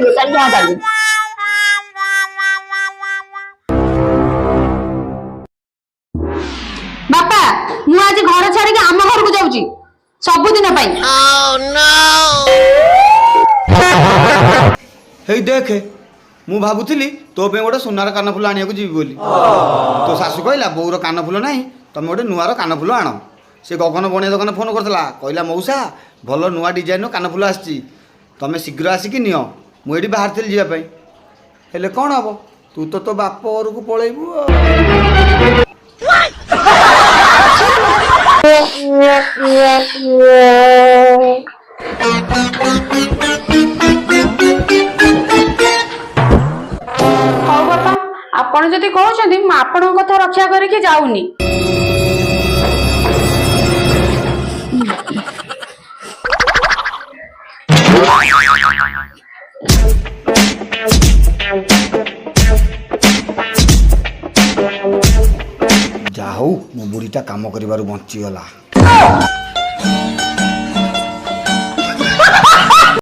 ଦୋକାନ ଯାହା ଚାଲୁ। ବାପା ମୁଁ ଆଜି ଘର ଛାଡିକି ଆମ ଘରକୁ ଯାଉଛି ସବୁଦିନ ପାଇଁ। ହେଇ ଦେଖେ ମୁଁ ଭାବୁଥିଲି ତୋ ପାଇଁ ଗୋଟେ ସୁନାର କାନଫୁଲ ଆଣିବାକୁ ଯିବି ବୋଲି। ତୋ ଶାଶୁ କହିଲା ବୋଉର କାନଫୁଲ ନାହିଁ, ତମେ ଗୋଟେ ନୂଆର କାନଫୁଲ ଆଣ। ସେ ଗଗନ ବଣିଆ ଦୋକାନ ଫୋନ୍ କରିଥିଲା, କହିଲା ମଉସା ଭଲ ନୂଆ ଡିଜାଇନର କାନଫୁଲ ଆସିଛି, ତମେ ଶୀଘ୍ର ଆସିକି ନିଅ। ମୁଁ ଏଠି ବାହାରିଥିଲି ଯିବା ପାଇଁ, ହେଲେ କ'ଣ ହବ, ତୁ ତ ତୋ ବାପ ଘରକୁ ପଳେଇବୁ ଆଉ। ହଉ ବାପା ଆପଣ ଯଦି କହୁଛନ୍ତି ମୁଁ ଆପଣଙ୍କ କଥା ରକ୍ଷା କରିକି ଯାଉନି। ଯାହା ହଉ ମୋ ବୁଢ଼ୀଟା କାମ କରିବାରୁ ବଞ୍ଚିଗଲା।